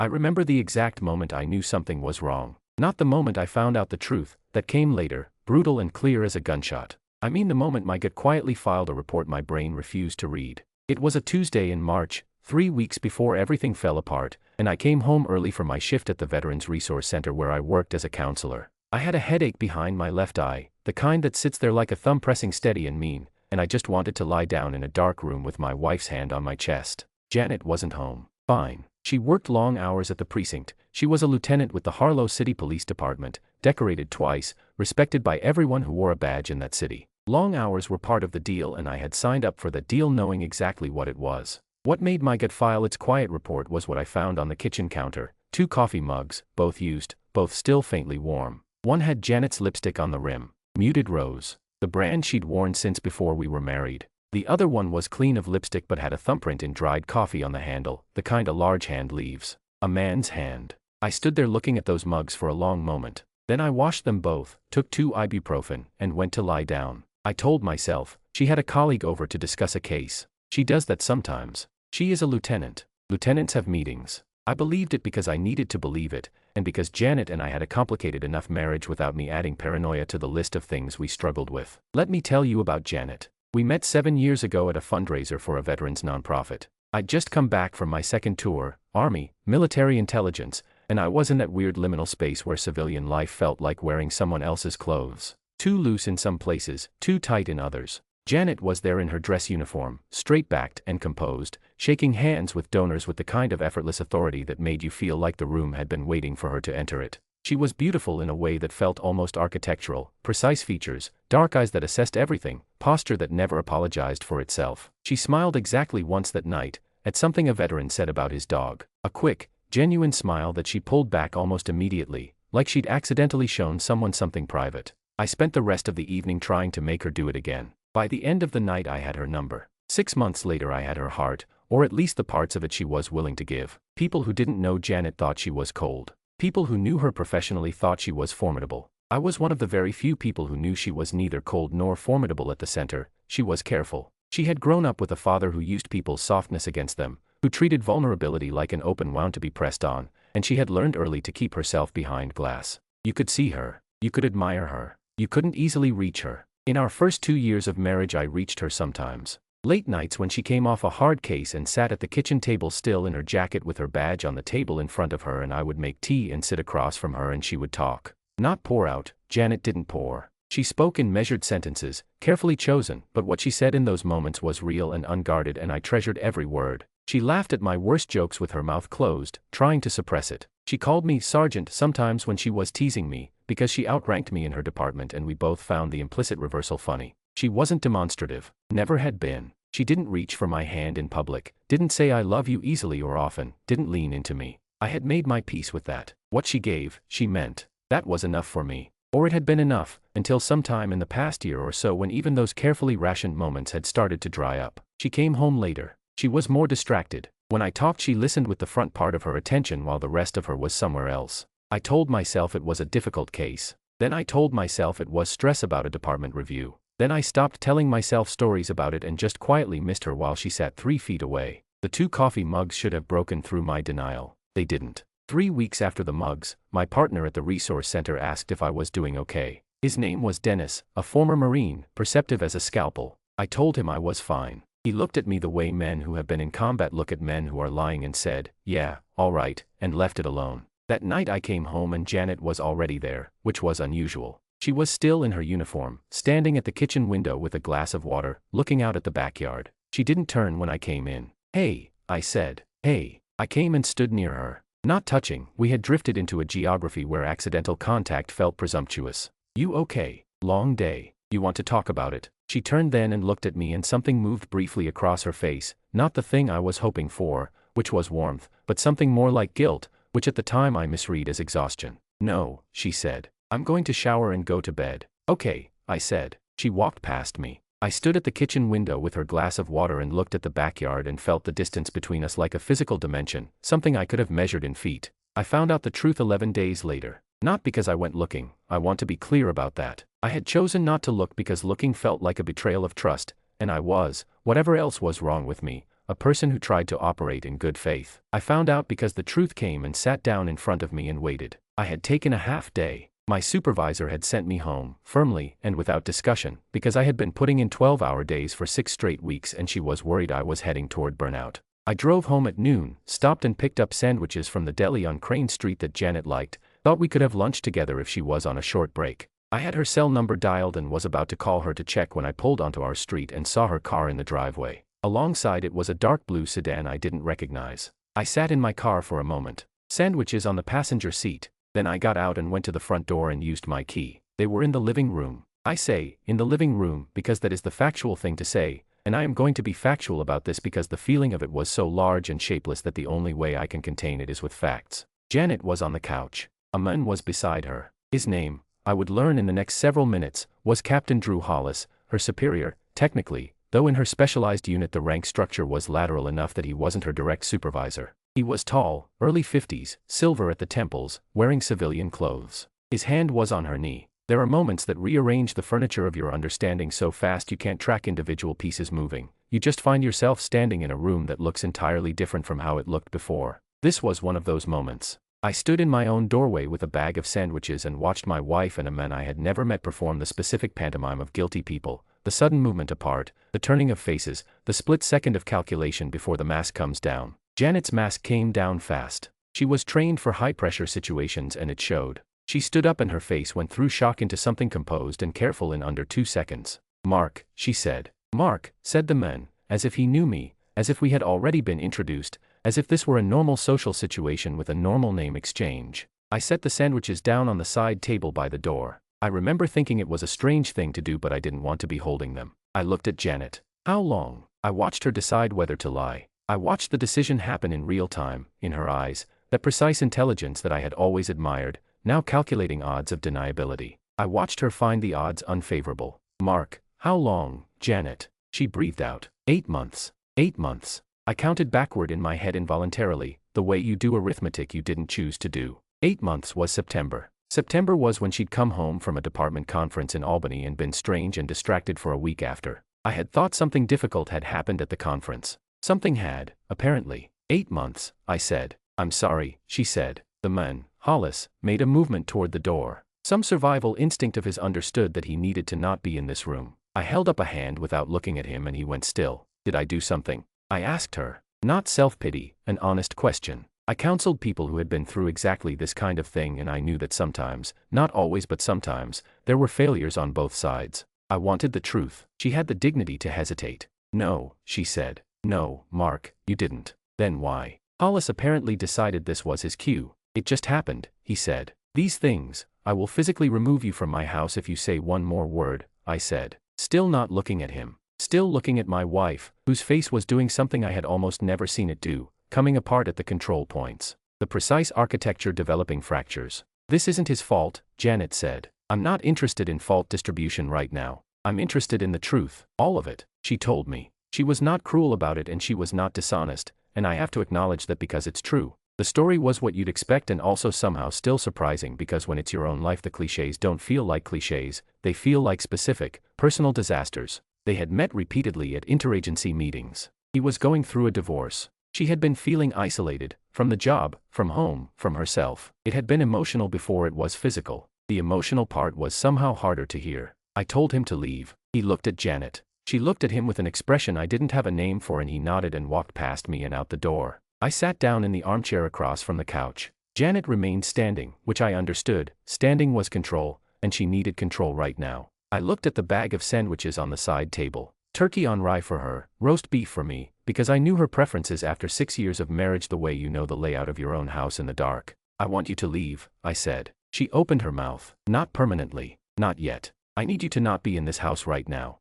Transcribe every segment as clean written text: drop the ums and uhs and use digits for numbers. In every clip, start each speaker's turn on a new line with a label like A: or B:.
A: I remember the exact moment I knew something was wrong. Not the moment I found out the truth, that came later, brutal and clear as a gunshot. I mean the moment my gut quietly filed a report my brain refused to read. It was a Tuesday in March, 3 weeks before everything fell apart, and I came home early from my shift at the Veterans Resource Center where I worked as a counselor. I had a headache behind my left eye, the kind that sits there like a thumb pressing steady and mean, and I just wanted to lie down in a dark room with my wife's hand on my chest. Janet wasn't home. Fine. She worked long hours at the precinct. She was a lieutenant with the Harlow City Police Department, decorated twice, respected by everyone who wore a badge in that city. Long hours were part of the deal and I had signed up for the deal knowing exactly what it was. What made my gut file its quiet report was what I found on the kitchen counter: 2 coffee mugs, both used, both still faintly warm. One had Janet's lipstick on the rim, muted rose, the brand she'd worn since before we were married. The other one was clean of lipstick but had a thumbprint in dried coffee on the handle, the kind a large hand leaves. A man's hand. I stood there looking at those mugs for a long moment. Then I washed them both, took 2 ibuprofen, and went to lie down. I told myself, she had a colleague over to discuss a case. She does that sometimes. She is a lieutenant. Lieutenants have meetings. I believed it because I needed to believe it, and because Janet and I had a complicated enough marriage without me adding paranoia to the list of things we struggled with. Let me tell you about Janet. We met 7 years ago at a fundraiser for a veterans nonprofit. I'd just come back from my second tour, Army, military intelligence, and I was in that weird liminal space where civilian life felt like wearing someone else's clothes. Too loose in some places, too tight in others. Janet was there in her dress uniform, straight-backed and composed, shaking hands with donors with the kind of effortless authority that made you feel like the room had been waiting for her to enter it. She was beautiful in a way that felt almost architectural, precise features, dark eyes that assessed everything, posture that never apologized for itself. She smiled exactly once that night, at something a veteran said about his dog. A quick, genuine smile that she pulled back almost immediately, like she'd accidentally shown someone something private. I spent the rest of the evening trying to make her do it again. By the end of the night I had her number. 6 months later I had her heart, or at least the parts of it she was willing to give. People who didn't know Janet thought she was cold. People who knew her professionally thought she was formidable. I was one of the very few people who knew she was neither cold nor formidable at the center. She was careful. She had grown up with a father who used people's softness against them, who treated vulnerability like an open wound to be pressed on, and she had learned early to keep herself behind glass. You could see her. You could admire her. You couldn't easily reach her. In our first 2 years of marriage I reached her sometimes. Late nights when she came off a hard case and sat at the kitchen table still in her jacket with her badge on the table in front of her, and I would make tea and sit across from her and she would talk. Not pour out. Janet didn't pour. She spoke in measured sentences, carefully chosen, but what she said in those moments was real and unguarded and I treasured every word. She laughed at my worst jokes with her mouth closed, trying to suppress it. She called me Sergeant sometimes when she was teasing me, because she outranked me in her department and we both found the implicit reversal funny. She wasn't demonstrative, never had been. She didn't reach for my hand in public, didn't say I love you easily or often, didn't lean into me. I had made my peace with that. What she gave, she meant. That was enough for me. Or it had been enough, until sometime in the past year or so when even those carefully rationed moments had started to dry up. She came home later. She was more distracted. When I talked she listened with the front part of her attention while the rest of her was somewhere else. I told myself it was a difficult case. Then I told myself it was stress about a department review. Then I stopped telling myself stories about it and just quietly missed her while she sat 3 feet away. The 2 coffee mugs should have broken through my denial. They didn't. 3 weeks after the mugs, my partner at the resource center asked if I was doing okay. His name was Dennis, a former Marine, perceptive as a scalpel. I told him I was fine. He looked at me the way men who have been in combat look at men who are lying and said, "Yeah, all right," and left it alone. That night I came home and Janet was already there, which was unusual. She was still in her uniform, standing at the kitchen window with a glass of water, looking out at the backyard. She didn't turn when I came in. "Hey," I said. "Hey." I came and stood near her. Not touching, we had drifted into a geography where accidental contact felt presumptuous. "You okay? Long day. You want to talk about it?" She turned then and looked at me and something moved briefly across her face, not the thing I was hoping for, which was warmth, but something more like guilt, which at the time I misread as exhaustion. "No," she said. "I'm going to shower and go to bed." "Okay," I said. She walked past me. I stood at the kitchen window with her glass of water and looked at the backyard and felt the distance between us like a physical dimension, something I could have measured in feet. I found out the truth 11 days later. Not because I went looking, I want to be clear about that. I had chosen not to look because looking felt like a betrayal of trust, and I was, whatever else was wrong with me, a person who tried to operate in good faith. I found out because the truth came and sat down in front of me and waited. I had taken a half day. My supervisor had sent me home, firmly and without discussion, because I had been putting in 12-hour days for 6 straight weeks and she was worried I was heading toward burnout. I drove home at noon, stopped and picked up sandwiches from the deli on Crane Street that Janet liked, thought we could have lunch together if she was on a short break. I had her cell number dialed and was about to call her to check when I pulled onto our street and saw her car in the driveway. Alongside it was a dark blue sedan I didn't recognize. I sat in my car for a moment. Sandwiches on the passenger seat. Then I got out and went to the front door and used my key. They were in the living room. I say, in the living room, because that is the factual thing to say, and I am going to be factual about this because the feeling of it was so large and shapeless that the only way I can contain it is with facts. Janet was on the couch. A man was beside her. His name, I would learn in the next several minutes, was Captain Drew Hollis, her superior, technically, though in her specialized unit the rank structure was lateral enough that he wasn't her direct supervisor. He was tall, early 50s, silver at the temples, wearing civilian clothes. His hand was on her knee. There are moments that rearrange the furniture of your understanding so fast you can't track individual pieces moving. You just find yourself standing in a room that looks entirely different from how it looked before. This was one of those moments. I stood in my own doorway with a bag of sandwiches and watched my wife and a man I had never met perform the specific pantomime of guilty people, the sudden movement apart, the turning of faces, the split second of calculation before the mask comes down. Janet's mask came down fast. She was trained for high-pressure situations and it showed. She stood up and her face went through shock into something composed and careful in under 2 seconds. "Mark," she said. "Mark," said the man, as if he knew me, as if we had already been introduced, as if this were a normal social situation with a normal name exchange. I set the sandwiches down on the side table by the door. I remember thinking it was a strange thing to do but I didn't want to be holding them. I looked at Janet. How long? I watched her decide whether to lie. I watched the decision happen in real time, in her eyes, that precise intelligence that I had always admired, now calculating odds of deniability. I watched her find the odds unfavorable. "Mark, how long, Janet?" She breathed out. 8 months. 8 months. I counted backward in my head involuntarily, the way you do arithmetic you didn't choose to do. 8 months was September. September was when she'd come home from a department conference in Albany and been strange and distracted for a week after. I had thought something difficult had happened at the conference. Something had, apparently. 8 months, I said. "I'm sorry," she said. The man, Hollis, made a movement toward the door. Some survival instinct of his understood that he needed to not be in this room. I held up a hand without looking at him and he went still. "Did I do something?" I asked her. Not self-pity, an honest question. I counseled people who had been through exactly this kind of thing and I knew that sometimes, not always but sometimes, there were failures on both sides. I wanted the truth. She had the dignity to hesitate. "No," she said. "No, Mark, you didn't." "Then why?" Hollis apparently decided this was his cue. "It just happened," he said. "These things, I will physically remove you from my house if you say one more word," I said. Still not looking at him. Still looking at my wife, whose face was doing something I had almost never seen it do, coming apart at the control points. The precise architecture developing fractures. "This isn't his fault," Janet said. "I'm not interested in fault distribution right now. I'm interested in the truth, all of it," she told me. She was not cruel about it and she was not dishonest, and I have to acknowledge that because it's true. The story was what you'd expect and also somehow still surprising because when it's your own life the cliches don't feel like cliches, they feel like specific, personal disasters. They had met repeatedly at interagency meetings. He was going through a divorce. She had been feeling isolated, from the job, from home, from herself. It had been emotional before it was physical. The emotional part was somehow harder to hear. I told him to leave. He looked at Janet. She looked at him with an expression I didn't have a name for and he nodded and walked past me and out the door. I sat down in the armchair across from the couch. Janet remained standing, which I understood. Standing was control, and she needed control right now. I looked at the bag of sandwiches on the side table. Turkey on rye for her, roast beef for me, because I knew her preferences after 6 years of marriage the way you know the layout of your own house in the dark. "I want you to leave," I said. She opened her mouth. "Not permanently. Not yet. I need you to not be in this house right now.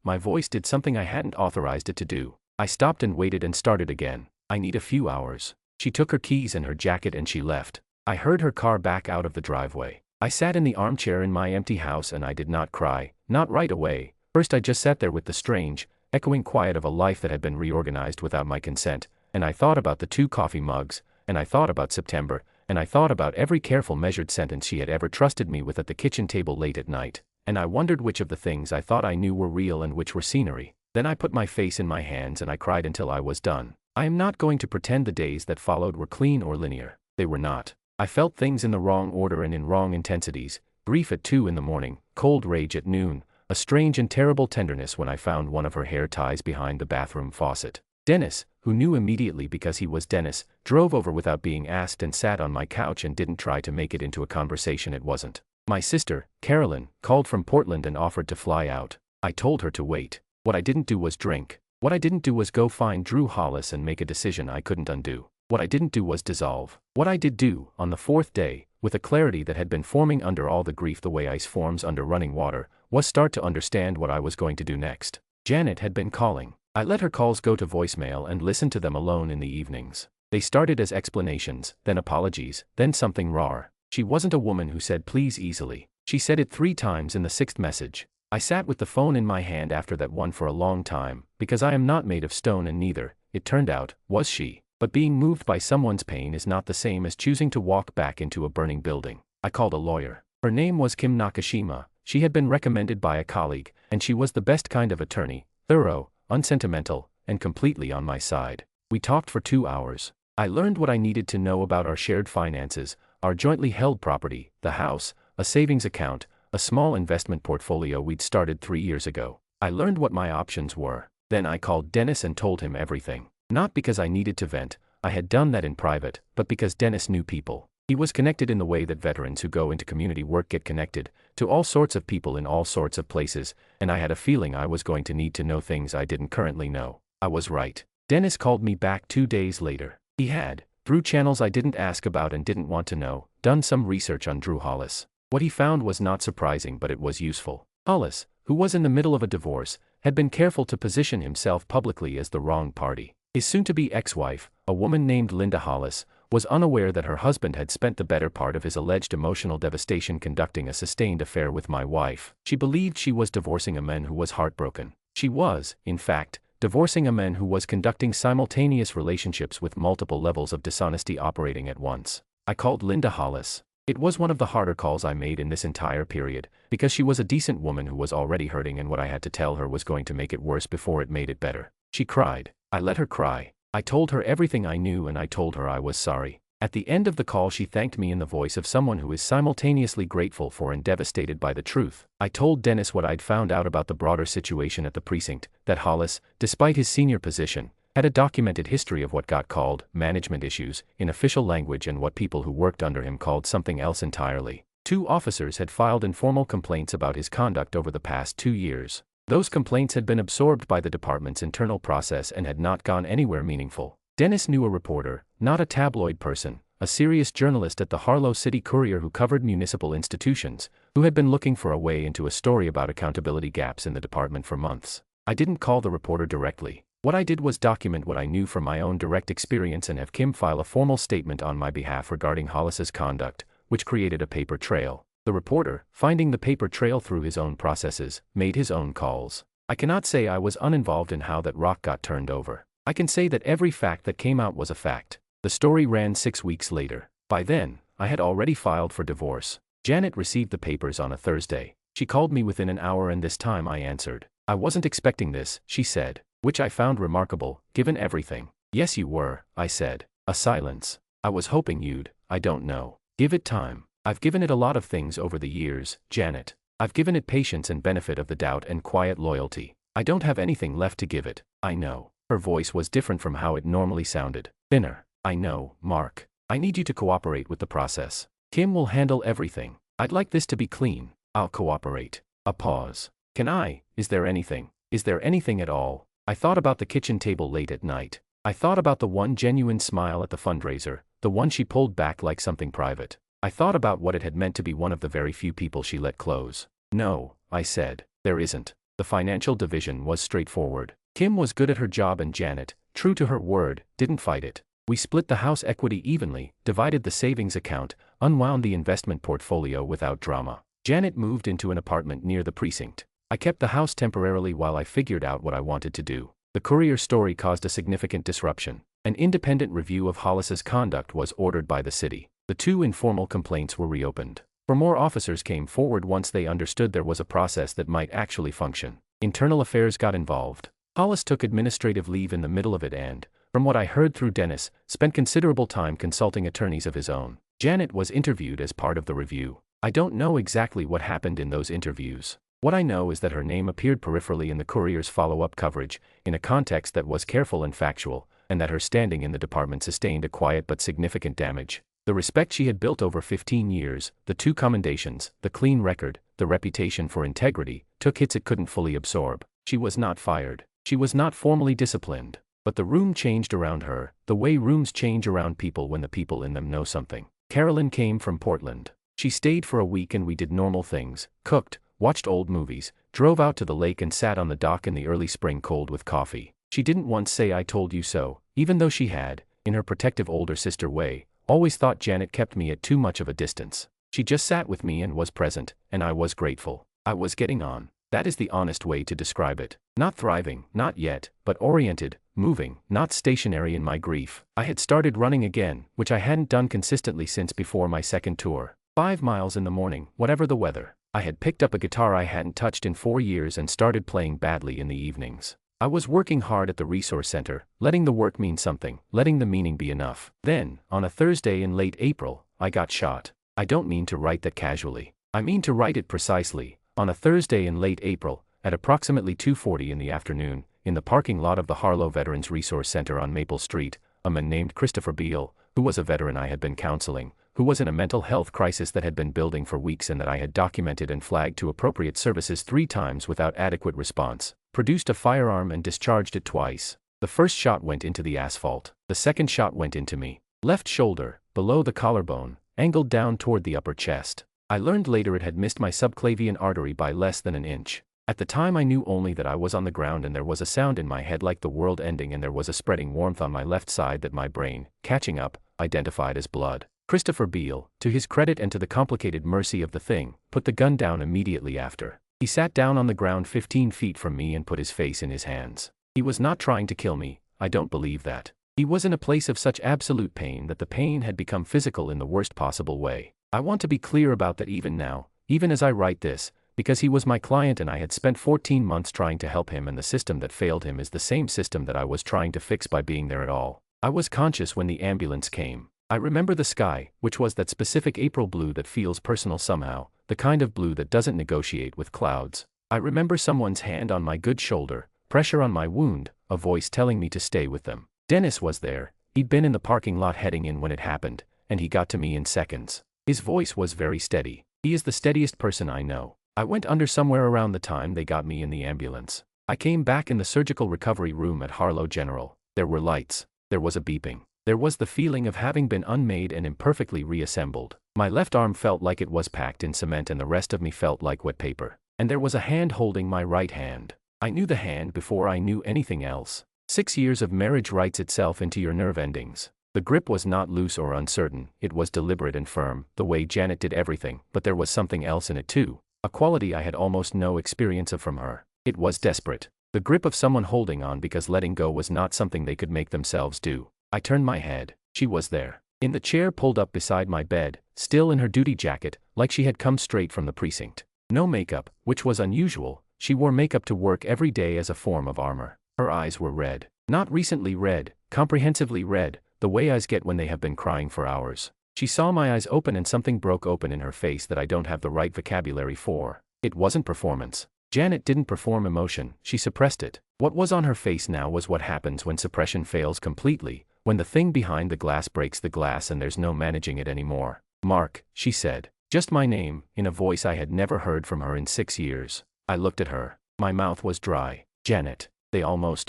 A: My voice did something I hadn't authorized it to do. I stopped and waited and started again. I need a few hours." She took her keys and her jacket and she left. I heard her car back out of the driveway. I sat in the armchair in my empty house and I did not cry, not right away. First I just sat there with the strange, echoing quiet of a life that had been reorganized without my consent, and I thought about the 2 coffee mugs, and I thought about September, and I thought about every careful measured sentence she had ever trusted me with at the kitchen table late at night, and I wondered which of the things I thought I knew were real and which were scenery. Then I put my face in my hands and I cried until I was done. I am not going to pretend the days that followed were clean or linear. They were not. I felt things in the wrong order and in wrong intensities: grief at 2 in the morning, cold rage at noon, a strange and terrible tenderness when I found one of her hair ties behind the bathroom faucet. Dennis, who knew immediately because he was Dennis, drove over without being asked and sat on my couch and didn't try to make it into a conversation it wasn't. My sister, Carolyn, called from Portland and offered to fly out. I told her to wait. What I didn't do was drink. What I didn't do was go find Drew Hollis and make a decision I couldn't undo. What I didn't do was dissolve. What I did do, on the 4th day, with a clarity that had been forming under all the grief the way ice forms under running water, was start to understand what I was going to do next. Janet had been calling. I let her calls go to voicemail and listened to them alone in the evenings. They started as explanations, then apologies, then something raw. She wasn't a woman who said please easily. She said it 3 times in the 6th message. I sat with the phone in my hand after that one for a long time, because I am not made of stone and neither, it turned out, was she. But being moved by someone's pain is not the same as choosing to walk back into a burning building. I called a lawyer. Her name was Kim Nakashima. She had been recommended by a colleague, and she was the best kind of attorney, thorough, unsentimental, and completely on my side. We talked for 2 hours. I learned what I needed to know about our shared finances, our jointly held property, the house, a savings account, a small investment portfolio we'd started 3 years ago. I learned what my options were. Then I called Dennis and told him everything. Not because I needed to vent, I had done that in private, but because Dennis knew people. He was connected in the way that veterans who go into community work get connected, to all sorts of people in all sorts of places, and I had a feeling I was going to need to know things I didn't currently know. I was right. Dennis called me back 2 days later. He had, through channels I didn't ask about and didn't want to know, done some research on Drew Hollis. What he found was not surprising, but it was useful. Hollis, who was in the middle of a divorce, had been careful to position himself publicly as the wrong party. His soon-to-be ex-wife, a woman named Linda Hollis, was unaware that her husband had spent the better part of his alleged emotional devastation conducting a sustained affair with my wife. She believed she was divorcing a man who was heartbroken. She was, in fact, divorcing a man who was conducting simultaneous relationships with multiple levels of dishonesty operating at once. I called Linda Hollis. It was one of the harder calls I made in this entire period, because she was a decent woman who was already hurting and what I had to tell her was going to make it worse before it made it better. She cried. I let her cry. I told her everything I knew and I told her I was sorry. At the end of the call she thanked me in the voice of someone who is simultaneously grateful for and devastated by the truth. I told Dennis what I'd found out about the broader situation at the precinct, that Hollis, despite his senior position, had a documented history of what got called management issues in official language and what people who worked under him called something else entirely. 2 officers had filed informal complaints about his conduct over the past 2 years. Those complaints had been absorbed by the department's internal process and had not gone anywhere meaningful. Dennis knew a reporter, not a tabloid person, a serious journalist at the Harlow City Courier who covered municipal institutions, who had been looking for a way into a story about accountability gaps in the department for months. I didn't call the reporter directly. What I did was document what I knew from my own direct experience and have Kim file a formal statement on my behalf regarding Hollis's conduct, which created a paper trail. The reporter, finding the paper trail through his own processes, made his own calls. I cannot say I was uninvolved in how that rock got turned over. I can say that every fact that came out was a fact. The story ran 6 weeks later. By then, I had already filed for divorce. Janet received the papers on a Thursday. She called me within an hour and this time I answered. I wasn't expecting this, she said, which I found remarkable, given everything. Yes you were, I said. A silence. I was hoping you'd, I don't know. Give it time. I've given it a lot of things over the years, Janet. I've given it patience and benefit of the doubt and quiet loyalty. I don't have anything left to give it, I know. Her voice was different from how it normally sounded. Thinner. I know, Mark. I need you to cooperate with the process. Kim will handle everything. I'd like this to be clean. I'll cooperate. A pause. Can I? Is there anything? Is there anything at all? I thought about the kitchen table late at night. I thought about the one genuine smile at the fundraiser, the one she pulled back like something private. I thought about what it had meant to be one of the very few people she let close. No, I said, there isn't. The financial division was straightforward. Kim was good at her job and Janet, true to her word, didn't fight it. We split the house equity evenly, divided the savings account, unwound the investment portfolio without drama. Janet moved into an apartment near the precinct. I kept the house temporarily while I figured out what I wanted to do. The Courier story caused a significant disruption. An independent review of Hollis's conduct was ordered by the city. The 2 informal complaints were reopened. 4 more officers came forward once they understood there was a process that might actually function. Internal affairs got involved. Hollis took administrative leave in the middle of it and, from what I heard through Dennis, spent considerable time consulting attorneys of his own. Janet was interviewed as part of the review. I don't know exactly what happened in those interviews. What I know is that her name appeared peripherally in the Courier's follow-up coverage, in a context that was careful and factual, and that her standing in the department sustained a quiet but significant damage. The respect she had built over 15 years, the 2 commendations, the clean record, the reputation for integrity, took hits it couldn't fully absorb. She was not fired. She was not formally disciplined. But the room changed around her, the way rooms change around people when the people in them know something. Carolyn came from Portland. She stayed for a week and we did normal things, cooked, watched old movies, drove out to the lake and sat on the dock in the early spring cold with coffee. She didn't once say "I told you so," even though she had, in her protective older sister way, always thought Janet kept me at too much of a distance. She just sat with me and was present, and I was grateful. I was getting on. That is the honest way to describe it. Not thriving, not yet, but oriented, moving, not stationary in my grief. I had started running again, which I hadn't done consistently since before my second tour. 5 miles in the morning, whatever the weather. I had picked up a guitar I hadn't touched in 4 years and started playing badly in the evenings. I was working hard at the resource center, letting the work mean something, letting the meaning be enough. Then, on a Thursday in late April, I got shot. I don't mean to write that casually. I mean to write it precisely. On a Thursday in late April, at approximately 2:40 in the afternoon, in the parking lot of the Harlow Veterans Resource Center on Maple Street, a man named Christopher Beale, who was a veteran I had been counseling, who was in a mental health crisis that had been building for weeks and that I had documented and flagged to appropriate services 3 times without adequate response, produced a firearm and discharged it twice. The first shot went into the asphalt. The second shot went into me. Left shoulder, below the collarbone, angled down toward the upper chest. I learned later it had missed my subclavian artery by less than an inch. At the time I knew only that I was on the ground and there was a sound in my head like the world ending and there was a spreading warmth on my left side that my brain, catching up, identified as blood. Christopher Beale, to his credit and to the complicated mercy of the thing, put the gun down immediately after. He sat down on the ground 15 feet from me and put his face in his hands. He was not trying to kill me, I don't believe that. He was in a place of such absolute pain that the pain had become physical in the worst possible way. I want to be clear about that even now, even as I write this, because he was my client and I had spent 14 months trying to help him and the system that failed him is the same system that I was trying to fix by being there at all. I was conscious when the ambulance came. I remember the sky, which was that specific April blue that feels personal somehow, the kind of blue that doesn't negotiate with clouds. I remember someone's hand on my good shoulder, pressure on my wound, a voice telling me to stay with them. Dennis was there. He'd been in the parking lot heading in when it happened, and he got to me in seconds. His voice was very steady. He is the steadiest person I know. I went under somewhere around the time they got me in the ambulance. I came back in the surgical recovery room at Harlow General. There were lights. There was a beeping. There was the feeling of having been unmade and imperfectly reassembled. My left arm felt like it was packed in cement and the rest of me felt like wet paper. And there was a hand holding my right hand. I knew the hand before I knew anything else. 6 years of marriage writes itself into your nerve endings. The grip was not loose or uncertain, it was deliberate and firm, the way Janet did everything, but there was something else in it too. A quality I had almost no experience of from her. It was desperate. The grip of someone holding on because letting go was not something they could make themselves do. I turned my head. She was there. In the chair pulled up beside my bed, still in her duty jacket, like she had come straight from the precinct. No makeup, which was unusual. She wore makeup to work every day as a form of armor. Her eyes were red. Not recently red, comprehensively red, the way eyes get when they have been crying for hours. She saw my eyes open and something broke open in her face that I don't have the right vocabulary for. It wasn't performance. Janet didn't perform emotion, she suppressed it. What was on her face now was what happens when suppression fails completely, when the thing behind the glass breaks the glass and there's no managing it anymore. "Mark," she said. Just my name, in a voice I had never heard from her in 6 years. I looked at her. My mouth was dry. "Janet."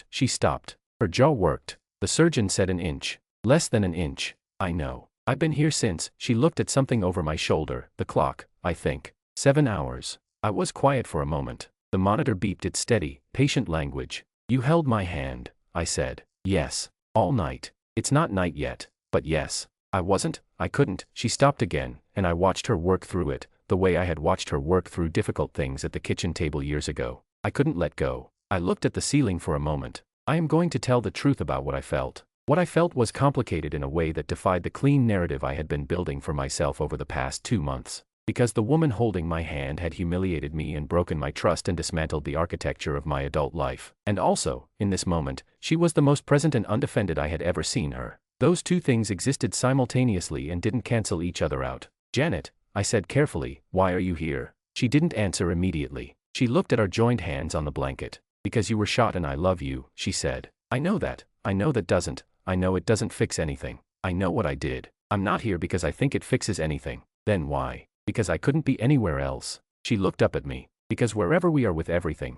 A: She stopped. Her jaw worked. The surgeon said an inch. Less than an inch. I know. I've been here since. She looked at something over my shoulder, the clock, I think. 7 hours. I was quiet for a moment. The monitor beeped its steady, patient language. "You held my hand," I said. "Yes. All night. It's not night yet, but yes." I couldn't. She stopped again, and I watched her work through it, the way I had watched her work through difficult things at the kitchen table years ago. I couldn't let go. I looked at the ceiling for a moment. I am going to tell the truth about what I felt. What I felt was complicated in a way that defied the clean narrative I had been building for myself over the past 2 months. Because the woman holding my hand had humiliated me and broken my trust and dismantled the architecture of my adult life. And also, in this moment, she was the most present and undefended I had ever seen her. Those two things existed simultaneously and didn't cancel each other out. "Janet," I said carefully, "why are you here?" She didn't answer immediately. She looked at our joined hands on the blanket. "Because you were shot and I love you," she said. "I know that. I know that doesn't. I know it doesn't fix anything. I know what I did. I'm not here because I think it fixes anything." "Then why?" "Because I couldn't be anywhere else." She looked up at me. "Because wherever we are with everything,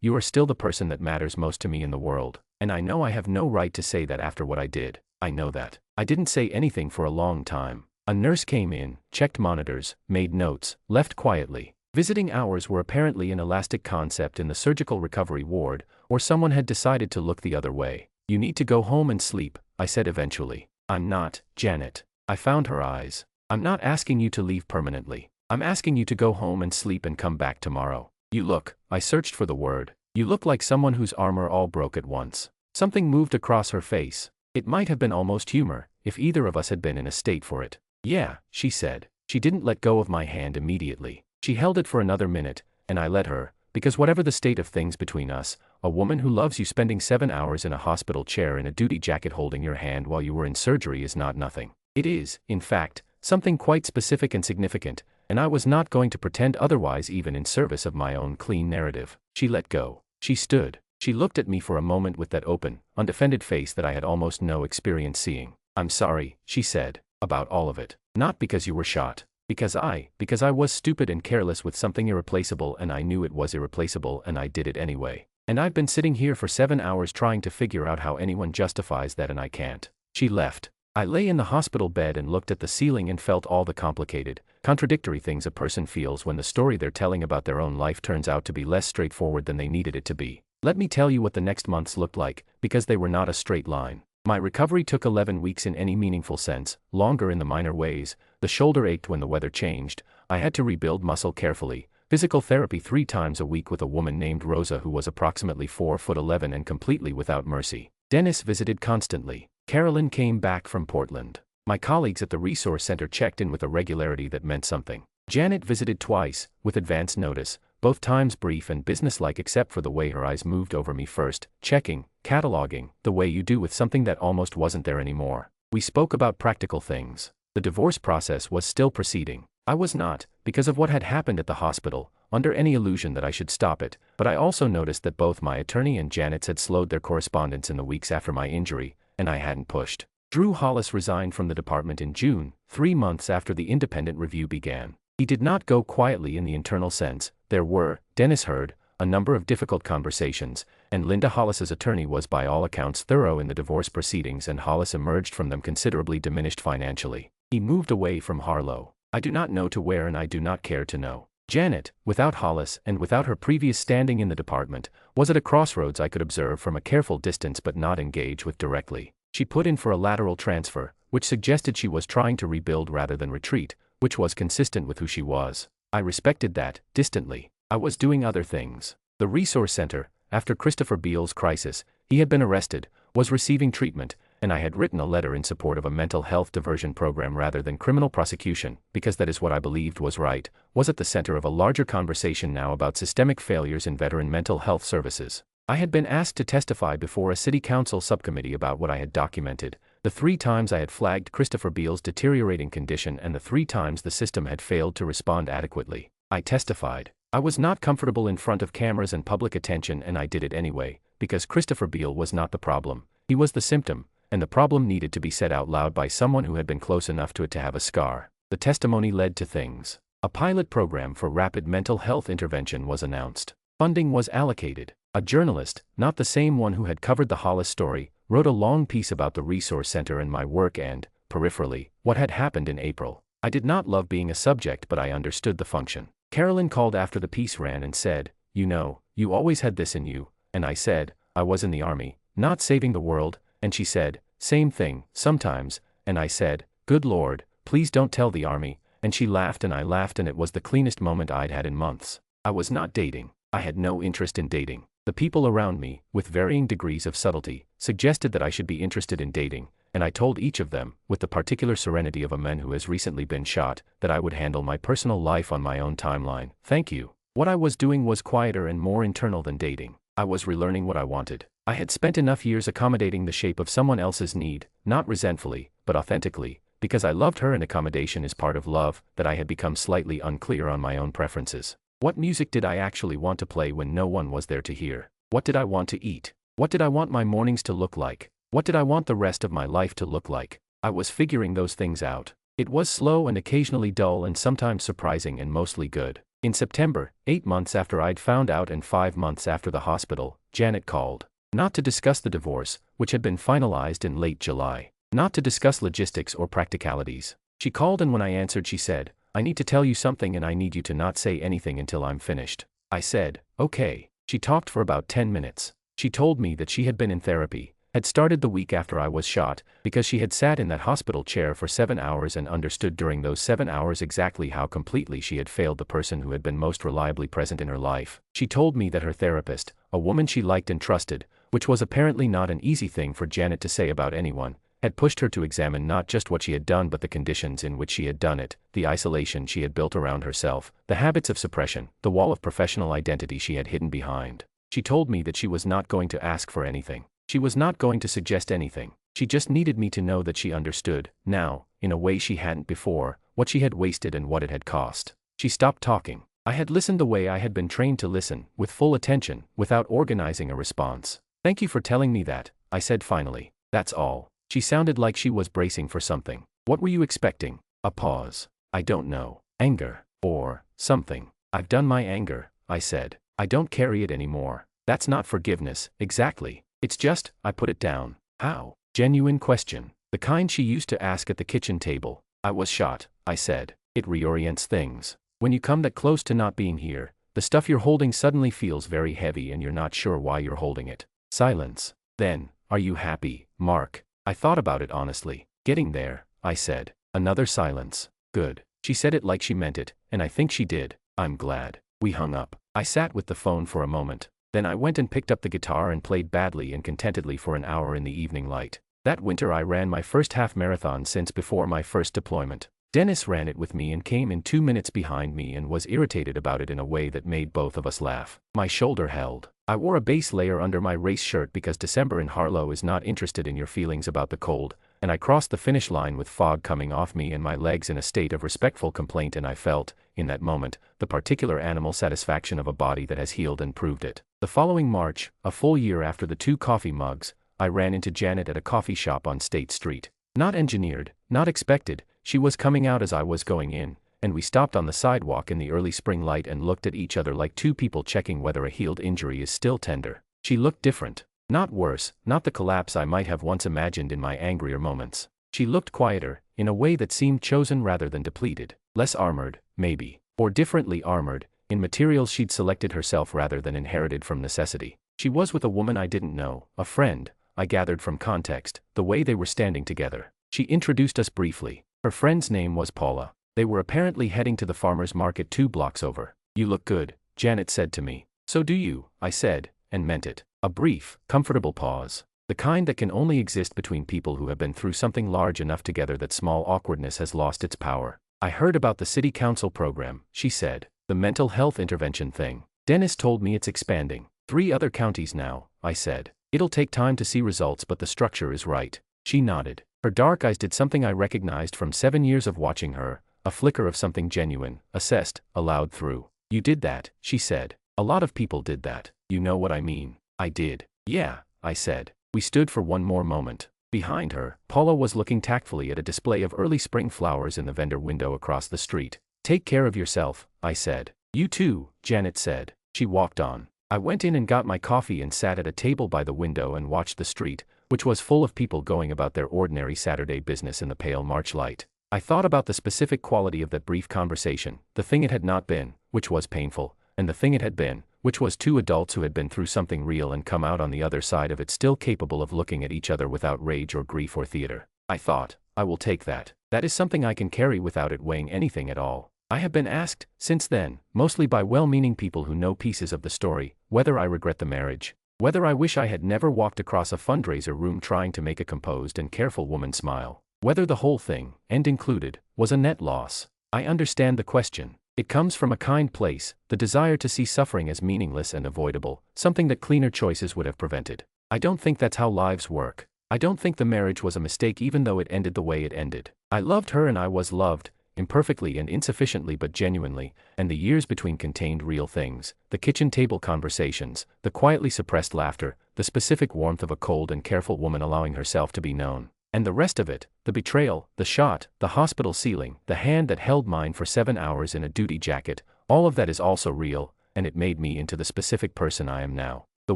A: you are still the person that matters most to me in the world. And I know I have no right to say that after what I did. I know that." I didn't say anything for a long time. A nurse came in, checked monitors, made notes, left quietly. Visiting hours were apparently an elastic concept in the surgical recovery ward, or someone had decided to look the other way. "You need to go home and sleep," I said eventually. "I'm not, Janet." I found her eyes. "I'm not asking you to leave permanently. I'm asking you to go home and sleep and come back tomorrow. You look," I searched for the word, "you look like someone whose armor all broke at once." Something moved across her face. It might have been almost humor, if either of us had been in a state for it. "Yeah," she said. She didn't let go of my hand immediately. She held it for another minute, and I let her, because whatever the state of things between us, a woman who loves you spending 7 hours in a hospital chair in a duty jacket holding your hand while you were in surgery is not nothing. It is, in fact, something quite specific and significant, and I was not going to pretend otherwise even in service of my own clean narrative. She let go. She stood. She looked at me for a moment with that open, undefended face that I had almost no experience seeing. "I'm sorry," she said, "about all of it. Not because you were shot. Because I was stupid and careless with something irreplaceable and I knew it was irreplaceable and I did it anyway. And I've been sitting here for 7 hours trying to figure out how anyone justifies that and I can't." She left. I lay in the hospital bed and looked at the ceiling and felt all the complicated, contradictory things a person feels when the story they're telling about their own life turns out to be less straightforward than they needed it to be. Let me tell you what the next months looked like, because they were not a straight line. My recovery took 11 weeks in any meaningful sense, longer in the minor ways. The shoulder ached when the weather changed. I had to rebuild muscle carefully. Physical therapy 3 times a week with a woman named Rosa who was approximately 4'11" and completely without mercy. Dennis visited constantly. Carolyn came back from Portland. My colleagues at the resource center checked in with a regularity that meant something. Janet visited twice, with advance notice, both times brief and businesslike except for the way her eyes moved over me first, checking, cataloging, the way you do with something that almost wasn't there anymore. We spoke about practical things. The divorce process was still proceeding. I was not, because of what had happened at the hospital, under any illusion that I should stop it, but I also noticed that both my attorney and Janet's had slowed their correspondence in the weeks after my injury, and I hadn't pushed. Drew Hollis resigned from the department in June, 3 months after the independent review began. He did not go quietly in the internal sense. There were, Dennis heard, a number of difficult conversations, and Linda Hollis's attorney was by all accounts thorough in the divorce proceedings and Hollis emerged from them considerably diminished financially. He moved away from Harlow. I do not know to where and I do not care to know. Janet, without Hollis and without her previous standing in the department, was at a crossroads I could observe from a careful distance but not engage with directly. She put in for a lateral transfer, which suggested she was trying to rebuild rather than retreat, which was consistent with who she was. I respected that, distantly. I was doing other things. The resource center, after Christopher Beale's crisis, he had been arrested, was receiving treatment, and I had written a letter in support of a mental health diversion program rather than criminal prosecution, because that is what I believed was right, was at the center of a larger conversation now about systemic failures in veteran mental health services. I had been asked to testify before a city council subcommittee about what I had documented, the 3 times I had flagged Christopher Beale's deteriorating condition and the 3 times the system had failed to respond adequately. I testified. I was not comfortable in front of cameras and public attention and I did it anyway, because Christopher Beale was not the problem, he was the symptom, and the problem needed to be said out loud by someone who had been close enough to it to have a scar. The testimony led to things. A pilot program for rapid mental health intervention was announced. Funding was allocated. A journalist, not the same one who had covered the Hollis story, wrote a long piece about the resource center and my work and, peripherally, what had happened in April. I did not love being a subject but I understood the function. Carolyn called after the piece ran and said, "You know, you always had this in you," and I said, "I was in the army, not saving the world," and she said, "Same thing, sometimes," and I said, "Good Lord, please don't tell the army," and she laughed and I laughed and it was the cleanest moment I'd had in months. I was not dating. I had no interest in dating. The people around me, with varying degrees of subtlety, suggested that I should be interested in dating, and I told each of them, with the particular serenity of a man who has recently been shot, that I would handle my personal life on my own timeline. Thank you. What I was doing was quieter and more internal than dating. I was relearning what I wanted. I had spent enough years accommodating the shape of someone else's need, not resentfully, but authentically, because I loved her and accommodation is part of love, that I had become slightly unclear on my own preferences. What music did I actually want to play when no one was there to hear? What did I want to eat? What did I want my mornings to look like? What did I want the rest of my life to look like? I was figuring those things out. It was slow and occasionally dull and sometimes surprising and mostly good. In September, 8 months after I'd found out and 5 months after the hospital, Janet called. Not to discuss the divorce, which had been finalized in late July. Not to discuss logistics or practicalities. She called and when I answered she said, "I need to tell you something and I need you to not say anything until I'm finished." I said, "Okay." She talked for about 10 minutes. She told me that she had been in therapy, had started the week after I was shot, because she had sat in that hospital chair for 7 hours and understood during those 7 hours exactly how completely she had failed the person who had been most reliably present in her life. She told me that her therapist, a woman she liked and trusted, which was apparently not an easy thing for Janet to say about anyone, had pushed her to examine not just what she had done but the conditions in which she had done it, the isolation she had built around herself, the habits of suppression, the wall of professional identity she had hidden behind. She told me that she was not going to ask for anything. She was not going to suggest anything. She just needed me to know that she understood, now, in a way she hadn't before, what she had wasted and what it had cost. She stopped talking. I had listened the way I had been trained to listen, with full attention, without organizing a response. "Thank you for telling me that," I said finally. "That's all." She sounded like she was bracing for something. "What were you expecting?" A pause. "I don't know. Anger. Or something." "I've done my anger," I said. "I don't carry it anymore." "That's not forgiveness, exactly. It's just, I put it down." "How?" Genuine question. The kind she used to ask at the kitchen table. "I was shot," I said. "It reorients things. When you come that close to not being here, the stuff you're holding suddenly feels very heavy and you're not sure why you're holding it." Silence. Then, "Are you happy, Mark?" I thought about it honestly. "Getting there," I said. Another silence. "Good." She said it like she meant it, and I think she did. "I'm glad." We hung up. I sat with the phone for a moment. Then I went and picked up the guitar and played badly and contentedly for an hour in the evening light. That winter I ran my first half marathon since before my first deployment. Dennis ran it with me and came in 2 minutes behind me and was irritated about it in a way that made both of us laugh. My shoulder held. I wore a base layer under my race shirt because December in Harlow is not interested in your feelings about the cold, and I crossed the finish line with fog coming off me and my legs in a state of respectful complaint, and I felt, in that moment, the particular animal satisfaction of a body that has healed and proved it. The following March, a full year after the 2 coffee mugs, I ran into Janet at a coffee shop on State Street. Not engineered, not expected, she was coming out as I was going in, and we stopped on the sidewalk in the early spring light and looked at each other like two people checking whether a healed injury is still tender. She looked different. Not worse, not the collapse I might have once imagined in my angrier moments. She looked quieter, in a way that seemed chosen rather than depleted. Less armored, maybe. Or differently armored, in materials she'd selected herself rather than inherited from necessity. She was with a woman I didn't know, a friend, I gathered from context, the way they were standing together. She introduced us briefly. Her friend's name was Paula. They were apparently heading to the farmer's market 2 blocks over. "You look good," Janet said to me. "So do you," I said, and meant it. A brief, comfortable pause. The kind that can only exist between people who have been through something large enough together that small awkwardness has lost its power. "I heard about the city council program," she said. "The mental health intervention thing. Dennis told me it's expanding. 3 other counties now," I said. "It'll take time to see results but the structure is right." She nodded. Her dark eyes did something I recognized from 7 years of watching her, a flicker of something genuine, assessed, allowed through. "You did that," she said. "A lot of people did that. You know what I mean." I did. "Yeah," I said. We stood for one more moment. Behind her, Paula was looking tactfully at a display of early spring flowers in the vendor window across the street. "Take care of yourself," I said. "You too," Janet said. She walked on. I went in and got my coffee and sat at a table by the window and watched the street, which was full of people going about their ordinary Saturday business in the pale March light. I thought about the specific quality of that brief conversation, the thing it had not been, which was painful, and the thing it had been, which was 2 adults who had been through something real and come out on the other side of it still capable of looking at each other without rage or grief or theater. I thought, I will take that. That is something I can carry without it weighing anything at all. I have been asked, since then, mostly by well-meaning people who know pieces of the story, whether I regret the marriage. Whether I wish I had never walked across a fundraiser room trying to make a composed and careful woman smile. Whether the whole thing, end included, was a net loss. I understand the question. It comes from a kind place, the desire to see suffering as meaningless and avoidable, something that cleaner choices would have prevented. I don't think that's how lives work. I don't think the marriage was a mistake even though it ended the way it ended. I loved her and I was loved, imperfectly and insufficiently but genuinely, and the years between contained real things, the kitchen table conversations, the quietly suppressed laughter, the specific warmth of a cold and careful woman allowing herself to be known. And the rest of it, the betrayal, the shot, the hospital ceiling, the hand that held mine for 7 hours in a duty jacket, all of that is also real, and it made me into the specific person I am now. The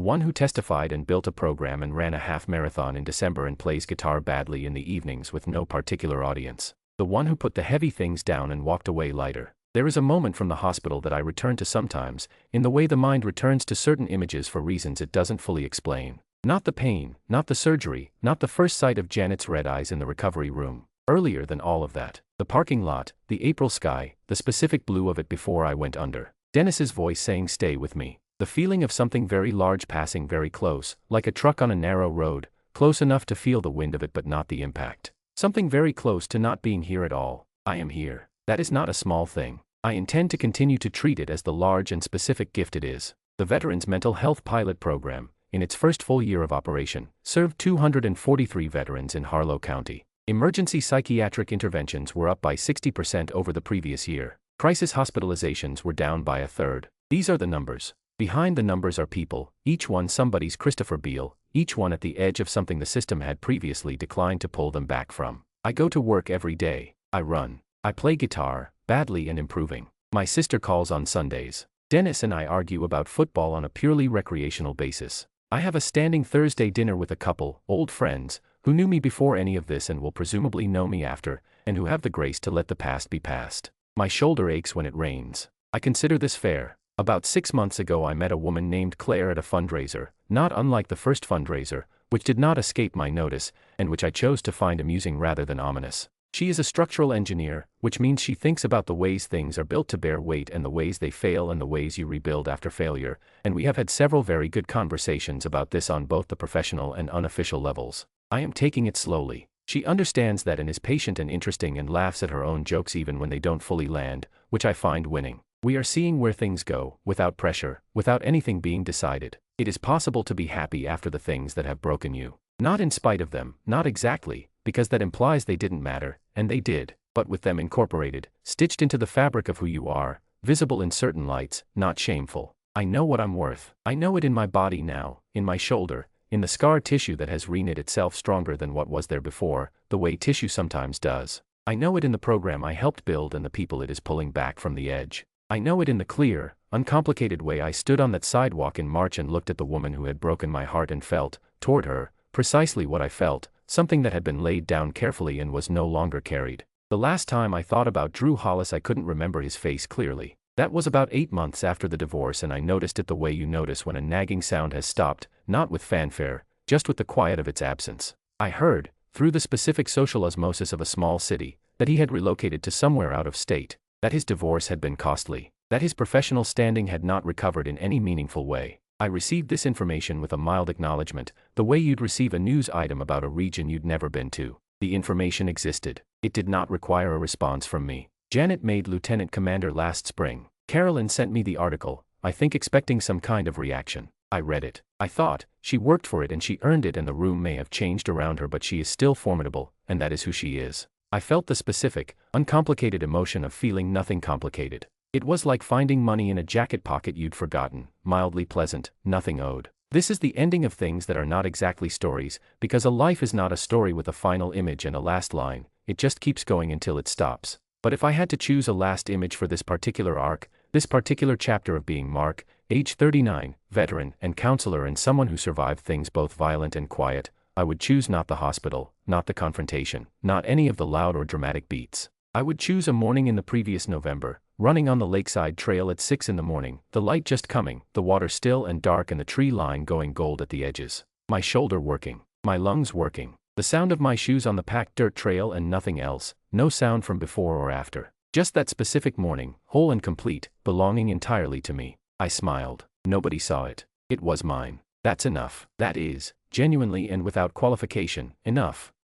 A: one who testified and built a program and ran a half marathon in December and plays guitar badly in the evenings with no particular audience. The one who put the heavy things down and walked away lighter. There is a moment from the hospital that I return to sometimes, in the way the mind returns to certain images for reasons it doesn't fully explain. Not the pain, not the surgery, not the first sight of Janet's red eyes in the recovery room. Earlier than all of that, the parking lot, the April sky, the specific blue of it before I went under. Dennis's voice saying stay with me. The feeling of something very large passing very close, like a truck on a narrow road, close enough to feel the wind of it but not the impact. Something very close to not being here at all. I am here. That is not a small thing. I intend to continue to treat it as the large and specific gift it is. The Veterans Mental Health Pilot Program, in its first full year of operation, served 243 veterans in Harlow County. Emergency psychiatric interventions were up by 60% over the previous year. Crisis hospitalizations were down by a third. These are the numbers. Behind the numbers are people, each one somebody's Christopher Beale, each one at the edge of something the system had previously declined to pull them back from. I go to work every day. I run. I play guitar, badly and improving. My sister calls on Sundays. Dennis and I argue about football on a purely recreational basis. I have a standing Thursday dinner with a couple, old friends, who knew me before any of this and will presumably know me after, and who have the grace to let the past be past. My shoulder aches when it rains. I consider this fair. About 6 months ago I met a woman named Claire at a fundraiser, not unlike the first fundraiser, which did not escape my notice, and which I chose to find amusing rather than ominous. She is a structural engineer, which means she thinks about the ways things are built to bear weight and the ways they fail and the ways you rebuild after failure, and we have had several very good conversations about this on both the professional and unofficial levels. I am taking it slowly. She understands that and is patient and interesting and laughs at her own jokes even when they don't fully land, which I find winning. We are seeing where things go, without pressure, without anything being decided. It is possible to be happy after the things that have broken you. Not in spite of them, not exactly, because that implies they didn't matter, and they did, but with them incorporated, stitched into the fabric of who you are, visible in certain lights, not shameful. I know what I'm worth. I know it in my body now, in my shoulder, in the scar tissue that has reknit itself stronger than what was there before, the way tissue sometimes does. I know it in the program I helped build and the people it is pulling back from the edge. I know it in the clear, uncomplicated way I stood on that sidewalk in March and looked at the woman who had broken my heart and felt, toward her, precisely what I felt, something that had been laid down carefully and was no longer carried. The last time I thought about Drew Hollis I couldn't remember his face clearly. That was about 8 months after the divorce and I noticed it the way you notice when a nagging sound has stopped, not with fanfare, just with the quiet of its absence. I heard, through the specific social osmosis of a small city, that he had relocated to somewhere out of state, that his divorce had been costly, that his professional standing had not recovered in any meaningful way. I received this information with a mild acknowledgement, the way you'd receive a news item about a region you'd never been to. The information existed. It did not require a response from me. Janet made lieutenant commander last spring. Carolyn sent me the article, I think expecting some kind of reaction. I read it. I thought, she worked for it and she earned it and the room may have changed around her but she is still formidable, and that is who she is. I felt the specific, uncomplicated emotion of feeling nothing complicated. It was like finding money in a jacket pocket you'd forgotten, mildly pleasant, nothing owed. This is the ending of things that are not exactly stories, because a life is not a story with a final image and a last line, it just keeps going until it stops. But if I had to choose a last image for this particular arc, this particular chapter of being Mark, age 39, veteran and counselor and someone who survived things both violent and quiet, I would choose not the hospital, not the confrontation, not any of the loud or dramatic beats. I would choose a morning in the previous November, running on the lakeside trail at 6 in the morning, the light just coming, the water still and dark and the tree line going gold at the edges. My shoulder working, my lungs working, the sound of my shoes on the packed dirt trail and nothing else, no sound from before or after. Just that specific morning, whole and complete, belonging entirely to me. I smiled. Nobody saw it. It was mine. That's enough. That is, genuinely and without qualification, enough.